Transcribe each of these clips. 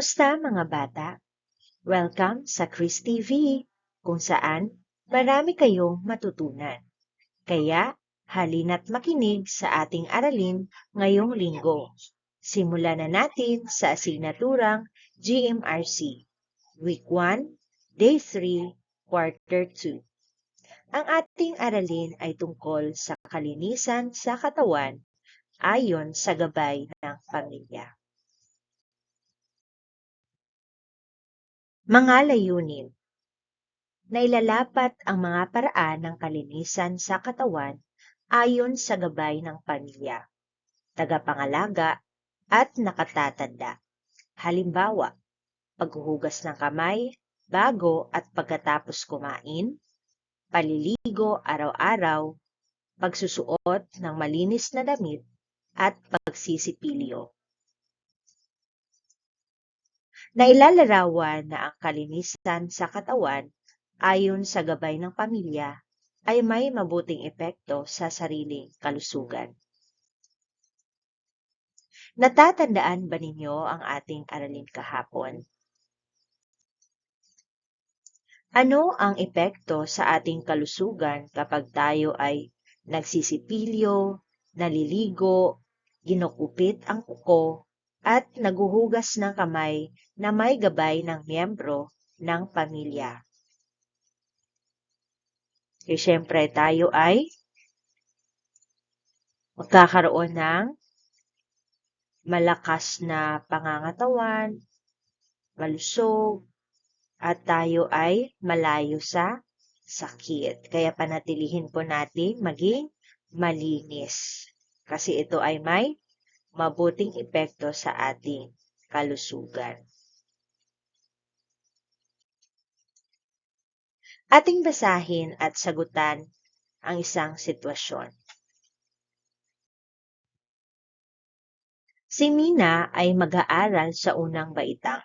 Kumusta mga bata? Welcome sa Chris TV, kung saan marami kayong matutunan. Kaya halina't makinig sa ating aralin ngayong linggo. Simulan na natin sa asignaturang GMRC, Week 1, Day 3, Quarter 2. Ang ating aralin ay tungkol sa kalinisan sa katawan ayon sa gabay ng pamilya. Mga layunin. Nailalapat ang mga paraan ng kalinisan sa katawan ayon sa gabay ng pamilya, tagapangalaga at nakatatanda. Halimbawa, paghuhugas ng kamay bago at pagkatapos kumain, paliligo araw-araw, pagsusuot ng malinis na damit at pagsisipilyo. Nailalarawan na ang kalinisan sa katawan ayon sa gabay ng pamilya ay may mabuting epekto sa sariling kalusugan. Natatandaan ba ninyo ang ating aralin kahapon? Ano ang epekto sa ating kalusugan kapag tayo ay nagsisipilyo, naliligo, ginugupit ang kuko, at naguhugas ng kamay na may gabay ng miyembro ng pamilya? E syempre tayo ay magkakaroon ng malakas na pangangatawan, malusog, at tayo ay malayo sa sakit. Kaya panatilihin po natin maging malinis. Kasi ito ay may mabuting epekto sa ating kalusugan. Ating basahin at sagutan ang isang sitwasyon. Si Mina ay mag-aaral sa unang baitang.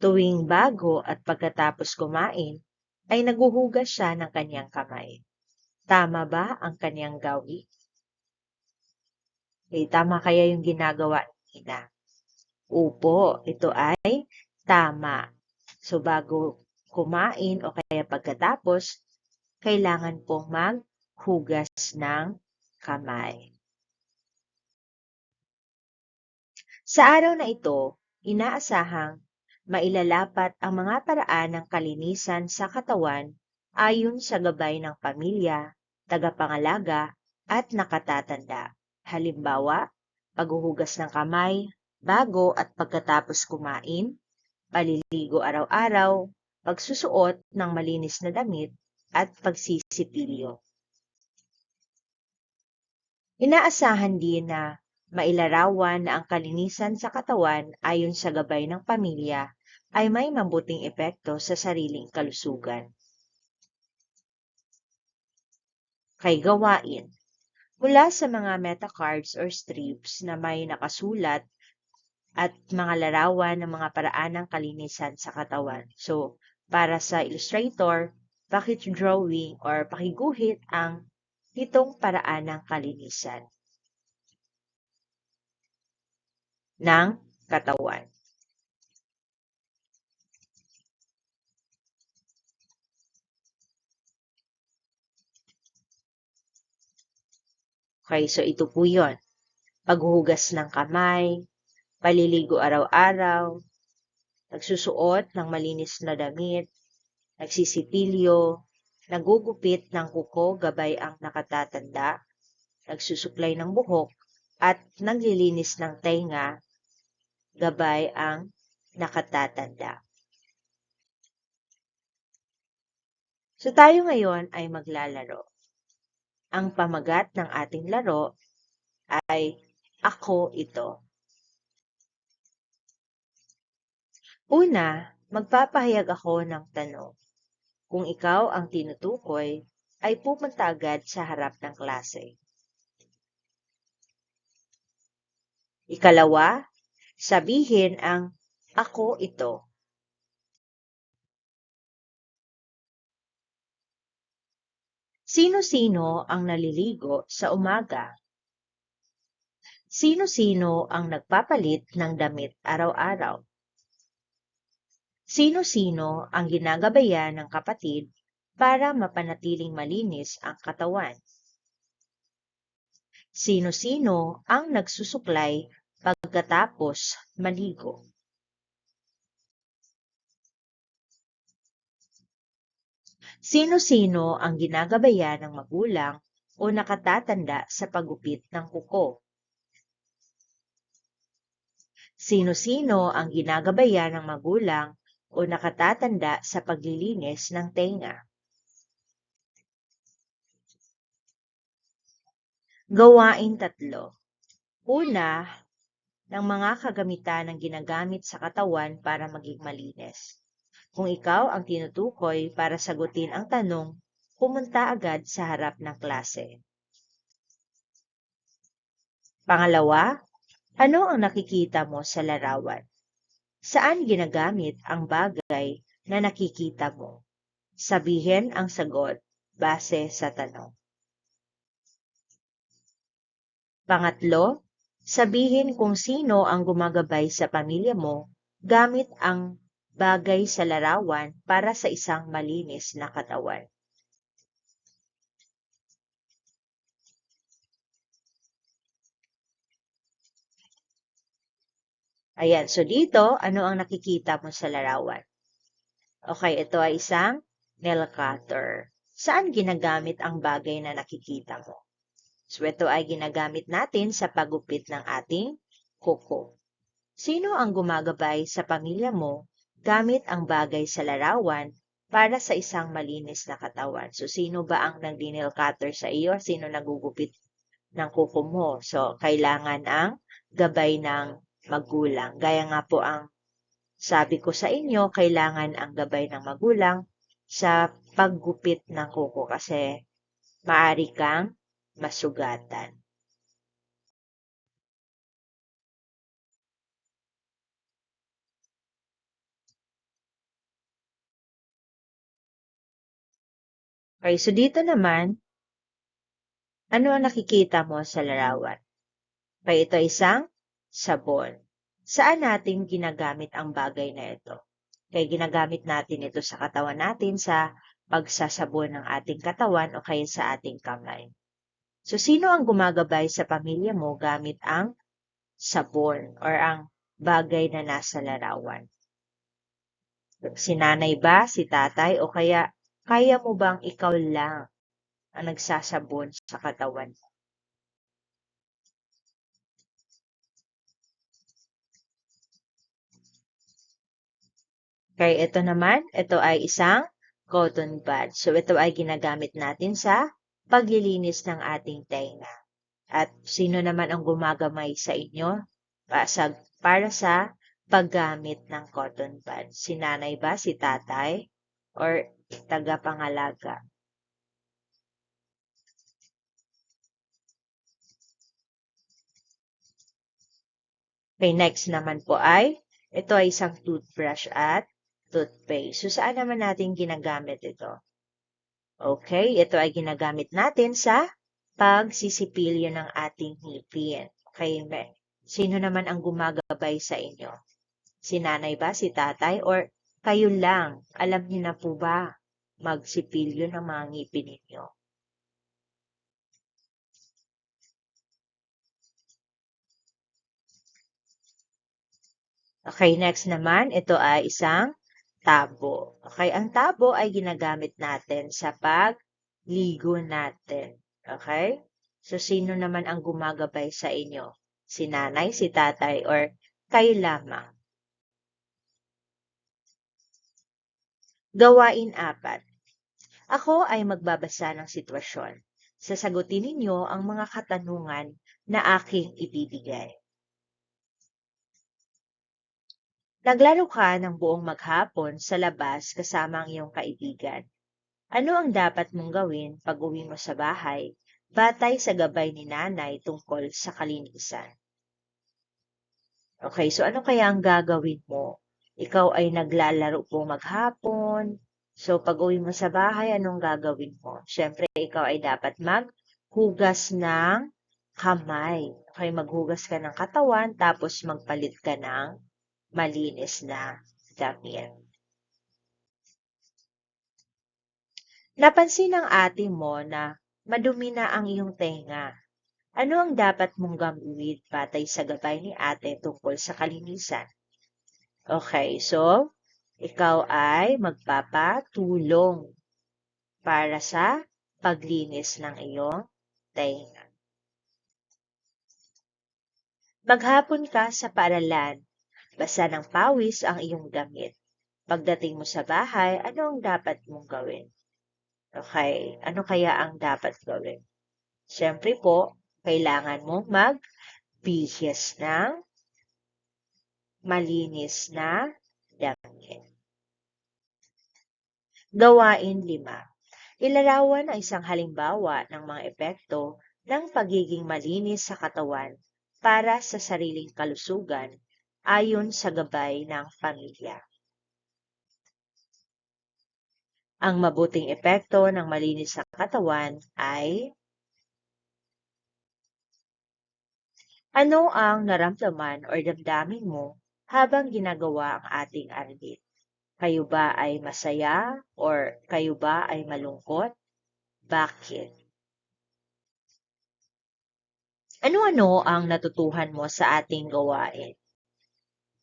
Tuwing bago at pagkatapos kumain, ay naguhugas siya ng kanyang kamay. Tama ba ang kanyang gawi? Tama kaya yung ginagawa ni Mina? Opo, ito ay tama. So bago kumain o kaya pagkatapos, kailangan pong maghugas ng kamay. Sa araw na ito, inaasahang mailalapat ang mga paraan ng kalinisan sa katawan ayon sa gabay ng pamilya, tagapangalaga at nakatatanda. Halimbawa, paghuhugas ng kamay bago at pagkatapos kumain, paliligo araw-araw, pagsusuot ng malinis na damit, at pagsisipilyo. Inaasahan din na mailarawan na ang kalinisan sa katawan ayon sa gabay ng pamilya ay may mabuting epekto sa sariling kalusugan. Kay gawain. Mula sa mga metacards or strips na may nakasulat at mga larawan ng mga paraan ng kalinisan sa katawan. So, para sa illustrator, pakidrawing or pakiguhit ang itong paraan ng kalinisan ng katawan. Okay, so ito po yun. Paghuhugas ng kamay, paliligo araw-araw, nagsusuot ng malinis na damit, nagsisipilyo, nagugupit ng kuko gabay ang nakatatanda, nagsusuklay ng buhok, at naglilinis ng tenga gabay ang nakatatanda. So tayo ngayon ay maglalaro. Ang pamagat ng ating laro ay Ako Ito. Una, magpapahayag ako ng tanong. Kung ikaw ang tinutukoy, ay pupunta agad sa harap ng klase. Ikalawa, sabihin ang Ako Ito. Sino-sino ang naliligo sa umaga? Sino-sino ang nagpapalit ng damit araw-araw? Sino-sino ang ginagabayan ng kapatid para mapanatiling malinis ang katawan? Sino-sino ang nagsusuklay pagkatapos maligo? Sino-sino ang ginagabayan ng magulang o nakatatanda sa paggupit ng kuko? Sino-sino ang ginagabayan ng magulang o nakatatanda sa paglilinis ng tenga? Gawain 3. Una, ng mga kagamitan ng ginagamit sa katawan para maging malinis. Kung ikaw ang tinutukoy para sagutin ang tanong, pumunta agad sa harap ng klase. Pangalawa, ano ang nakikita mo sa larawan? Saan ginagamit ang bagay na nakikita mo? Sabihin ang sagot base sa tanong. Pangatlo, sabihin kung sino ang gumagabay sa pamilya mo gamit ang bagay sa larawan para sa isang malinis na katawan. Ayan, so dito, ano ang nakikita mo sa larawan? Okay, ito ay isang nail cutter. Saan ginagamit ang bagay na nakikita mo? So ito ay ginagamit natin sa paggupit ng ating kuko. Sino ang gumagabay sa pamilya mo gamit ang bagay sa larawan para sa isang malinis na katawan? So sino ba ang nagdi-nail cutter sa iyo? Sino nagugupit ng kuko mo? So kailangan ang gabay ng magulang. Gaya nga po ang sabi ko sa inyo, kailangan ang gabay ng magulang sa paggupit ng kuko kasi maaari kang masugatan. Okay, so dito naman, ano ang nakikita mo sa larawan? Okay, ito ay isang sabon. Saan natin ginagamit ang bagay na ito? Kaya ginagamit natin ito sa katawan natin sa pagsasabon ng ating katawan o kaya sa ating kamay. So, sino ang gumagabay sa pamilya mo gamit ang sabon or ang bagay na nasa larawan? Si nanay ba, si tatay, o kaya mo bang ikaw lang ang nagsasabon sa katawan? Kaya ito naman, ito ay isang cotton bud. So ito ay ginagamit natin sa paglilinis ng ating tenga. At sino naman ang gumagamay sa inyo para sa paggamit ng cotton bud? Si nanay ba, si tatay, or tagapangalaga? Okay, next naman po ito ay isang toothbrush at toothpaste. So, saan naman natin ginagamit ito? Okay, ito ay ginagamit natin sa pagsisipilyo ng ating ngipin. Okay, sino naman ang gumagabay sa inyo? Si nanay ba, si tatay, or kayo lang? Alam niyo na po ba magsipilyo ng mga ngipin ninyo? Okay, next naman, ito ay isang tabo. Okay, ang tabo ay ginagamit natin sa pagligo natin. Okay? So, sino naman ang gumagabay sa inyo? Si nanay, si tatay, or kayo lamang? Gawain 4. Ako ay magbabasa ng sitwasyon. Sasagutin ninyo ang mga katanungan na aking ibibigay. Naglaro ka ng buong maghapon sa labas kasama ang iyong kaibigan. Ano ang dapat mong gawin pag uwi mo sa bahay, batay sa gabay ni nanay tungkol sa kalinisan? Okay, so ano kaya ang gagawin mo? Ikaw ay naglalaro buong maghapon. So pag uwi mo sa bahay, anong gagawin mo? Siyempre, ikaw ay dapat maghugas ng kamay. Okay, maghugas ka ng katawan, tapos magpalit ka ng malinis na damit. Napansin ng ate mo na madumi na ang iyong tenga. Ano ang dapat mong gawin batay sa gabay ni ate tungkol sa kalinisan? Okay, so ikaw ay magpapatulong para sa paglinis ng iyong tenga. Maghapon ka sa paaralan, basa ng pawis ang iyong damit. Pagdating mo sa bahay, ano ang dapat mong gawin? Okay, ano kaya ang dapat gawin? Siyempre po, kailangan mong magbihis ng malinis na damit. Gawain 5. Ilarawan ang isang halimbawa ng mga epekto ng pagiging malinis sa katawan para sa sariling kalusugan ayon sa gabay ng pamilya. Ang mabuting epekto ng malinis na katawan ay ano ang naramdaman o damdamin mo habang ginagawa ang ating aralin? Kayo ba ay masaya or kayo ba ay malungkot? Bakit? Ano-ano ang natutuhan mo sa ating gawain?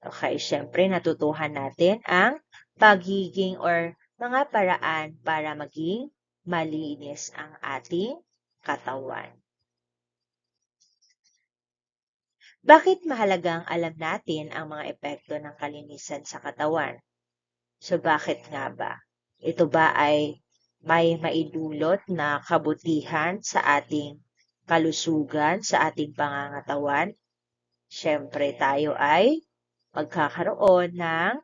Okay, syempre natutuhan natin ang pagiging or mga paraan para maging malinis ang ating katawan. Bakit mahalagang alam natin ang mga epekto ng kalinisan sa katawan? So bakit nga ba? Ito ba ay may maidulot na kabutihan sa ating kalusugan, sa ating pangangatawan? Siyempre tayo ay magkakaroon ng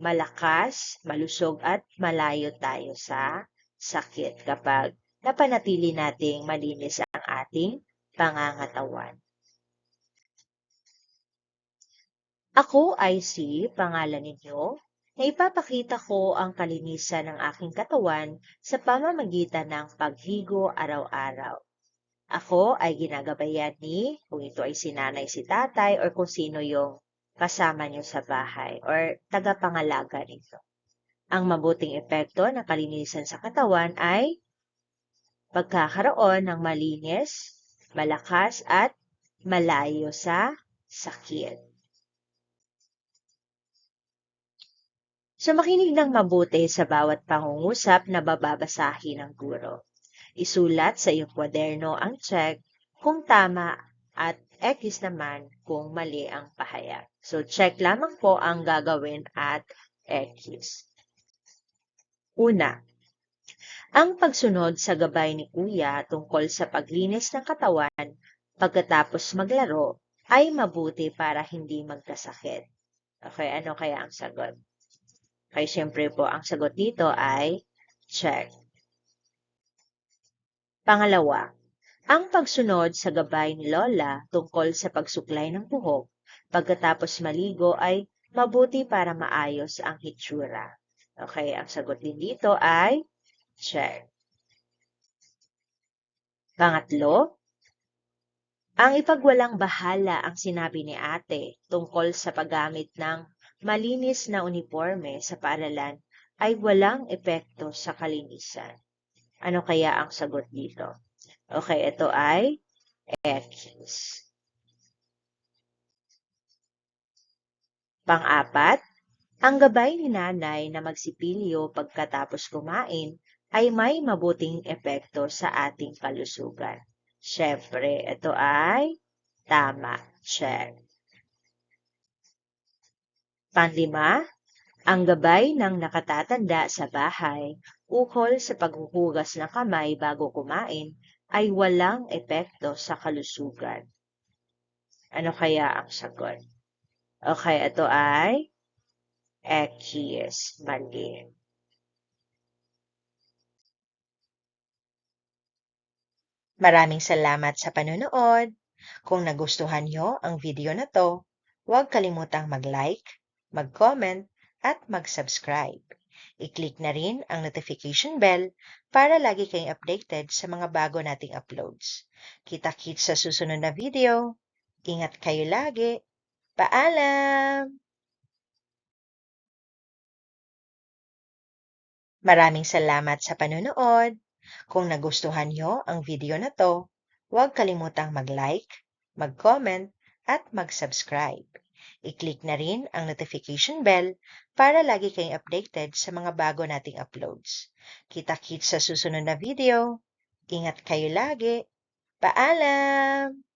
malakas, malusog at malayo tayo sa sakit kapag napanatili nating malinis ang ating pangangatawan. Ako ay si pangalan ninyo na ipapakita ko ang kalinisan ng aking katawan sa pamamagitan ng paghigo araw-araw. Ako ay ginagabayan ni, kung ito ay si nanay, si tatay, or kung sino yung kasama nyo sa bahay or tagapangalaga nito. Ang mabuting epekto ng kalinisan sa katawan ay pagkakaroon ng malinis, malakas at malayo sa sakit. So makinig ng mabuti sa bawat pangungusap na bababasahin ng guro. Isulat sa iyong kwaderno ang check kung tama at X naman kung mali ang pahayag. So check lamang po ang gagawin at X. Una, ang pagsunod sa gabay ni Kuya tungkol sa paglinis ng katawan pagkatapos maglaro ay mabuti para hindi magkasakit. Okay, ano kaya ang sagot? Okay, syempre po ang sagot dito ay check. Pangalawa, ang pagsunod sa gabay ni Lola tungkol sa pagsuklay ng buhok pagkatapos maligo ay mabuti para maayos ang hitsura. Okay, ang sagot din dito ay check. Pangatlo, ang ipagwalang bahala ang sinabi ni ate tungkol sa paggamit ng malinis na uniforme sa paaralan ay walang epekto sa kalinisan. Ano kaya ang sagot dito? Okay, ito ay X. Pang-apat, ang gabay ni nanay na magsipilyo pagkatapos kumain ay may mabuting epekto sa ating kalusugan. Siyempre, ito ay tama. Check. Panglima, ang gabay ng nakatatanda sa bahay ukol sa paghuhugas ng kamay bago kumain ay walang epekto sa kalusugan. Ano kaya ang sagot? Okay, ito ay X. Mali. Maraming salamat sa panunood. Kung nagustuhan nyo ang video na to, huwag kalimutang mag-like, mag-comment, at mag-subscribe. I-click na rin ang notification bell para lagi kayong updated sa mga bago nating uploads. Kita-kits sa susunod na video. Ingat kayo lagi. Paalam! Maraming salamat sa panonood. Kung nagustuhan nyo ang video na to, huwag kalimutang mag-like, mag-comment, at mag-subscribe. I-click na rin ang notification bell para lagi kayong updated sa mga bago nating uploads. Kita-kits sa susunod na video. Ingat kayo lagi. Paalam!